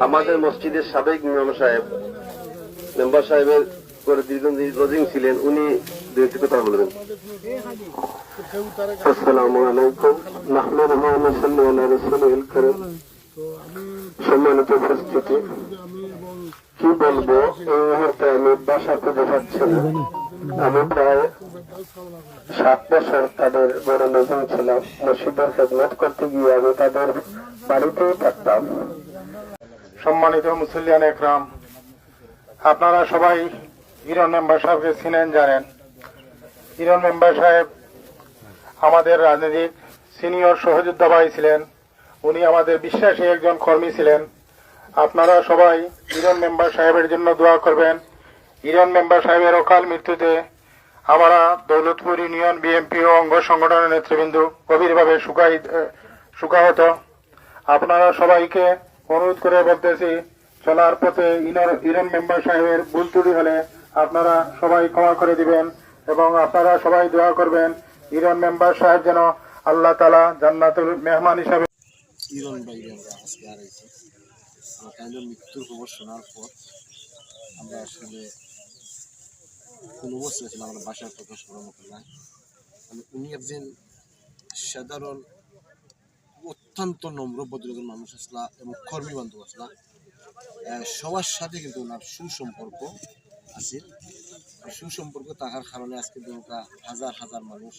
আমাদের মসজিদের সাবেক ইমাম সাহেব মেম্বার সাহেবের করে দীর্ঘদিন ছিলেন, উনি দুই একটি কথা বলবেন। আসসালামু আলাইকুম। নাহমাদুহু ওয়া নুসাল্লি আলা রাসূলিল কারীম। সম্মানিত উপস্থিতি, কি বলবো, এই মুহূর্তে আমি বাসা খুঁজে পাচ্ছি না। আমি প্রায় 7 বছর তাদের বড় নজর ছিলাম। মসজিদের খেদমত করতে গিয়ে আমি তাদের বাড়িতেই থাকতাম। সম্মানিত মুসল্লিয়ান একরাম, আপনারা সবাই ইরন মেম্বার সাহেবকে চিনেন, জানেন। ইরন মেম্বার সাহেব আমাদের রাজনৈতিক সিনিয়র সহযোদ্ধা ভাই ছিলেন। উনি আমাদের বিশ্বাসী একজন কর্মী ছিলেন। আপনারা সবাই ইরন মেম্বার সাহেবের জন্য দোয়া করবেন। ইরন মেম্বার সাহেবের অকাল মৃত্যুতে আমরা দৌলতপুর ইউনিয়ন বিএনপি ও অঙ্গ সংগঠনের নেতৃবৃন্দ গভীরভাবে শোকাহত। আপনারা সবাইকে অনুরোধ করে বলতেছি, চলার পথে ইরন মেম্বার সাহেবের ভুল ত্রুটি হলে আপনারা সবাই ক্ষমা করে দিবেন এবং আপনারা সবাই দোয়া করবেন ইরন মেম্বার সাহেব যেন আল্লাহ তাআলা জান্নাতুল মেহমান হিসাবে। ইরন ভাইকে আমরা আজকে হারাইছি। আমার কাইন্ডের মৃত্যুর খবর শোনার পর আমরা আসলে কোন অবস্থায় ছিলাম, আমরা বাসায় প্রকাশ করার মতো নাই। উনি একজন সাধারণ অত্যন্ত নম্র ভদ্রজন মানুষ আসলা এবং কর্মী বান্ধব আসলা। সবার সাথে কিন্তু ওনার সুসম্পর্ক আছে। সুসম্পর্ক থাকার কারণে আজকে দরকার হাজার হাজার মানুষ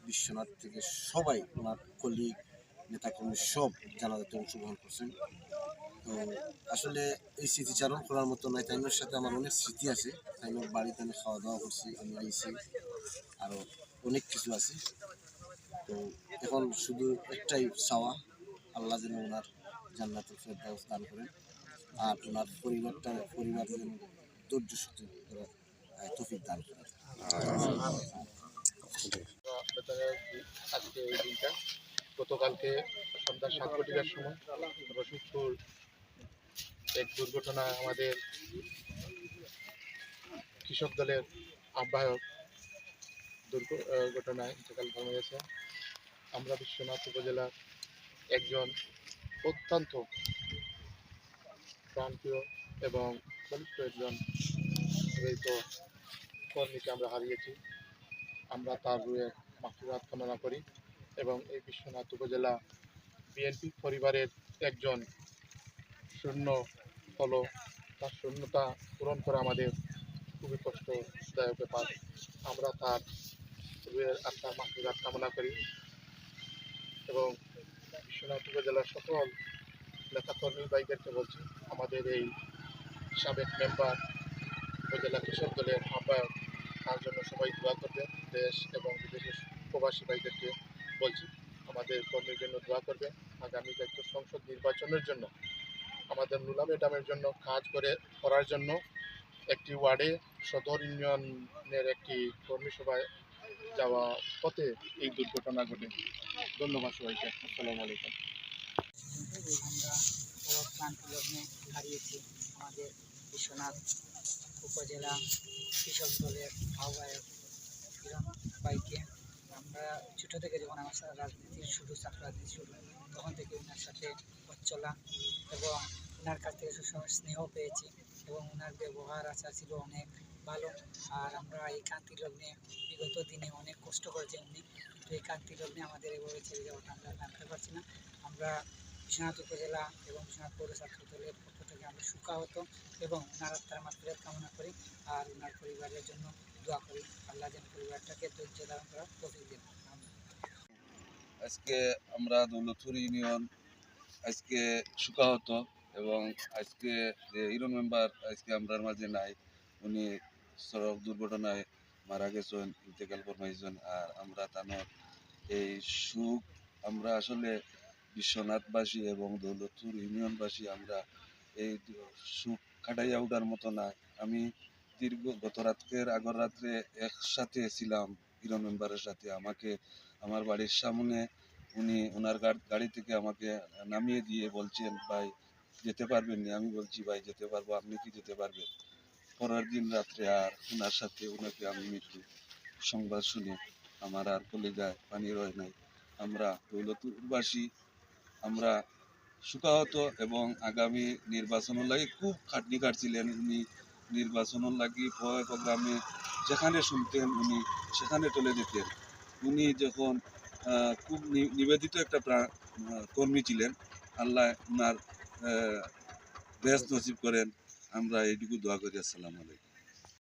বিশ্বনাথ থেকে সবাই ওনার কলিগ নেতাকর্মী সব জানাজাতে অংশগ্রহণ করছেন। তো আসলে এই স্মৃতিচারণ করার মতো নাই। তাইনোর সাথে আমার অনেক স্মৃতি আছে। তাইনোর বাড়িতে আমি খাওয়া দাওয়া করছি, আমি আইছি, আরও অনেক কিছু আছে। তো এখন শুধু একটাই চাওয়া, আল্লাহ যেন ওনার জান্নাতুল ফেরদাউস দান করেন আর ওনার পরিবার যেন ধৈর্য শক্তি তৌফিক দান করেন। আজকে এই দিনটা, গতকালকে সন্ধ্যা 7 কোটিকার সময় রশিদপুর এক দুর্ঘটনায় আমাদের কৃষক দলের আহ্বায়ক দুর্ঘটনায় ইন্তেকাল হয়েছে। আমরা বিশ্বনাথ উপজেলার একজন অত্যন্ত প্রাণপ্রিয় এবং বলিষ্ঠ একজন বিবাহিত কর্মীকে আমরা হারিয়েছি। আমরা তার রুহে মাগফিরাত কামনা করি এবং এই বিশ্বনাথ উপজেলা বিএনপি পরিবারের একজন শূন্য হলো, তার শূন্যতা পূরণ করা আমাদের খুবই কষ্টদায়ক ব্যাপার। আমরা তার রুহের আত্মার মাগফিরাত কামনা করি এবং বিশ্বনাথ উপজেলার সকল নেতাকর্মী ভাইদেরকে বলছি, আমাদের এই সাবেক মেম্বার উপজেলা কৃষক দলের আহ্বায়ক, তার জন্য সবাই দোয়া করবেন। দেশ এবং বিদেশের প্রবাসী ভাইদেরকে বলছি, আমাদের কর্মীর জন্য দোয়া করবেন। আগামী জাতীয় সংসদ নির্বাচনের জন্য আমাদের নুলা ম্যাডামের জন্য কাজ করার জন্য একটি ওয়ার্ডে সদর ইউনিয়নের একটি কর্মী সভায় যাওয়া পথে এই দুর্ঘটনা ঘটে। ধন্যবাদ সবাইকে। আসসালামু আলাইকুম। আমরা বড় ক্লান্তি লগ্নে হারিয়েছি আমাদের বিশ্বনাথ উপজেলা কৃষক দলের আহ্বায়ক ইরন ভাইকে। আমরা ছোটো থেকে যখন আমার রাজনীতির ছাত্র রাজনীতি শুরু, তখন থেকে ওনার সাথে পথ চলা এবং ওনার কাছ থেকে সবসময় স্নেহ পেয়েছি এবং ওনার ব্যবহার আচার ছিল অনেক ভালো। আর আমরা এই ক্রান্তি লগ্নে বিগত দিনে অনেক কষ্ট করেছি উনি, কিন্তু এই ক্রান্তি লগ্নে আমাদের এভাবে ছেড়ে যাওয়াটা আমরা জানতে পারছি না। আমরা বিশ্বনাথ উপজেলা এবং বিশ্বনাথ পৌর ছাত্র দলের পক্ষ থেকে আমরা শোকাহত এবং ওনার আত্মার মাগফিরাত কামনা করি আর ওনার পরিবারের জন্য দোয়া করি, আল্লাহ যেন পরিবারটাকে ধৈর্য ধারণ করার তৌফিক দেন। আজকে আমরা দৌলতপুর ইউনিয়ন আজকে শোকাহত এবং আজকে যে ইরন মেম্বার আজকে আমরার মাঝে নাই, উনি সড়ক দুর্ঘটনায় মারা গেছেন, ইন্তেকাল ফরমাইছেন। আর আমরা তানোর এই সুখ আমরা আসলে বিশ্বনাথবাসী এবং দৌলতপুর ইউনিয়নবাসী আমরা এই সুখ কাটাইয়া উঠার মতো না। আমি গত রাতের আগর রাত্রে একসাথে ছিলাম ইরন মেম্বারের সাথে। আমাকে আমার বাড়ির সামনে উনি ওনার গাড়ি থেকে আমাকে নামিয়ে দিয়ে বলছেন, ভাই যেতে পারবেন না? আমি বলছি, ভাই যেতে পারবো, আপনি কি যেতে পারবেন? পরের দিন রাত্রে আর ওনার সাথে ওনাকে আমি মৃত্যু সংবাদ শুনে আমার আর কলিজায় পানি রয় নাই। আমরা দৌলতপুরবাসী আমরা সুখাহত এবং আগামী নির্বাচনের লাগি খুব খাটনি কাটছিলেন উনি। নির্বাচনের লাগি প্রোগ্রামে যেখানে শুনতেন উনি সেখানে চলে যেতেন। উনি যখন খুব নিবেদিত একটা কর্মী ছিলেন। আল্লাহ উনার বেহেশত নসিব করেন, আমরা এইটুকু দোয়া করি। আসসালামু আলাইকুম।